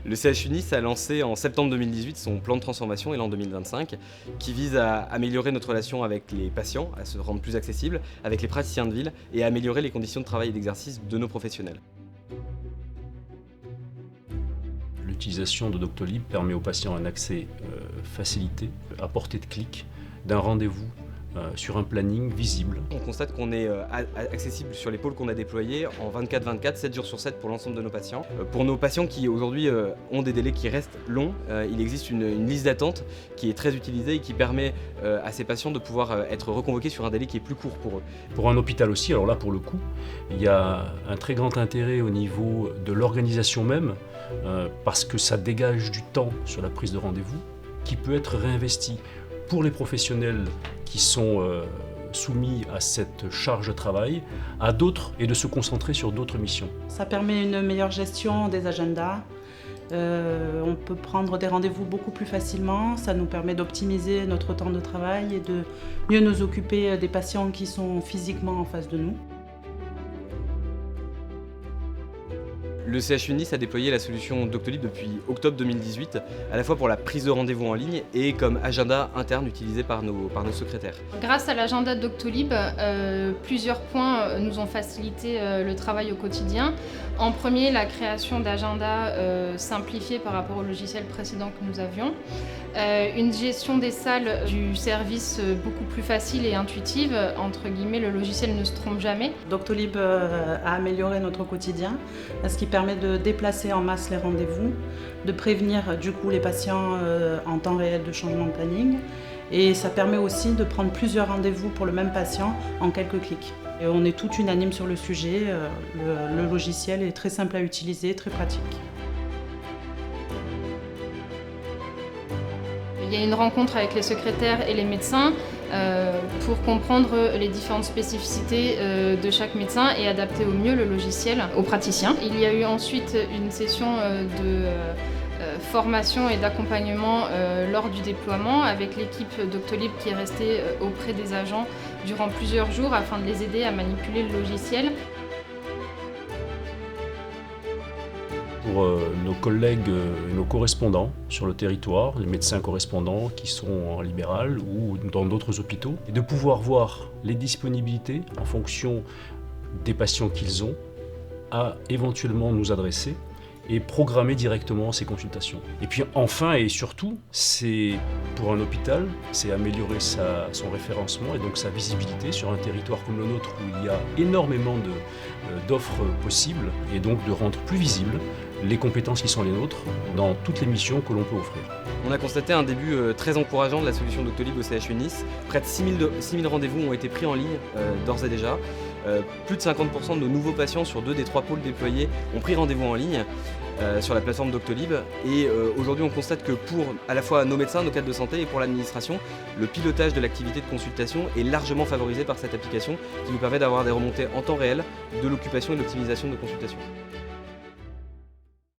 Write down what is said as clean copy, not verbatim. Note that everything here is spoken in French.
Le CHU Nice a lancé en septembre 2018 son plan de transformation Élan 2025 qui vise à améliorer notre relation avec les patients, à se rendre plus accessible, avec les praticiens de ville et à améliorer les conditions de travail et d'exercice de nos professionnels. L'utilisation de Doctolib permet aux patients un accès facilité, à portée de clic, d'un rendez-vous sur un planning visible. On constate qu'on est accessible sur les pôles qu'on a déployés en 24/24, 7 jours sur 7 pour l'ensemble de nos patients. Pour nos patients qui aujourd'hui ont des délais qui restent longs, il existe une liste d'attente qui est très utilisée et qui permet à ces patients de pouvoir être reconvoqués sur un délai qui est plus court pour eux. Pour un hôpital aussi, alors là pour le coup, il y a un très grand intérêt au niveau de l'organisation même, parce que ça dégage du temps sur la prise de rendez-vous qui peut être réinvesti pour les professionnels qui sont soumis à cette charge de travail, à d'autres et de se concentrer sur d'autres missions. Ça permet une meilleure gestion des agendas. On peut prendre des rendez-vous beaucoup plus facilement. Ça nous permet d'optimiser notre temps de travail et de mieux nous occuper des patients qui sont physiquement en face de nous. Le CHU Nice a déployé la solution Doctolib depuis octobre 2018, à la fois pour la prise de rendez-vous en ligne et comme agenda interne utilisé par nos secrétaires. Grâce à l'agenda Doctolib, plusieurs points nous ont facilité le travail au quotidien. En premier, la création d'agendas simplifiés par rapport au logiciel précédent que nous avions. Une gestion des salles du service beaucoup plus facile et intuitive. Entre guillemets, le logiciel ne se trompe jamais. Doctolib a amélioré notre quotidien, ce qui permet de déplacer en masse les rendez-vous, de prévenir du coup les patients en temps réel de changement de planning. Et ça permet aussi de prendre plusieurs rendez-vous pour le même patient en quelques clics. Et on est tout unanime sur le sujet, le logiciel est très simple à utiliser, très pratique. Il y a une rencontre avec les secrétaires et les médecins pour comprendre les différentes spécificités de chaque médecin et adapter au mieux le logiciel aux praticiens. Il y a eu ensuite une session de formation et d'accompagnement lors du déploiement avec l'équipe Doctolib qui est restée auprès des agents durant plusieurs jours afin de les aider à manipuler le logiciel. Pour nos collègues et nos correspondants sur le territoire, les médecins correspondants qui sont en libéral ou dans d'autres hôpitaux, et de pouvoir voir les disponibilités en fonction des patients qu'ils ont, à éventuellement nous adresser et programmer directement ces consultations. Et puis enfin et surtout, c'est pour un hôpital, c'est améliorer son référencement et donc sa visibilité sur un territoire comme le nôtre où il y a énormément d'offres possibles et donc de rendre plus visibles les compétences qui sont les nôtres dans toutes les missions que l'on peut offrir. On a constaté un début très encourageant de la solution Doctolib au CHU Nice. Près de 6000 rendez-vous ont été pris en ligne d'ores et déjà. Plus de 50% de nos nouveaux patients sur 2 des 3 pôles déployés ont pris rendez-vous en ligne sur la plateforme Doctolib. Et aujourd'hui, on constate que pour à la fois nos médecins, nos cadres de santé et pour l'administration, le pilotage de l'activité de consultation est largement favorisé par cette application qui nous permet d'avoir des remontées en temps réel de l'occupation et de l'optimisation de nos consultations.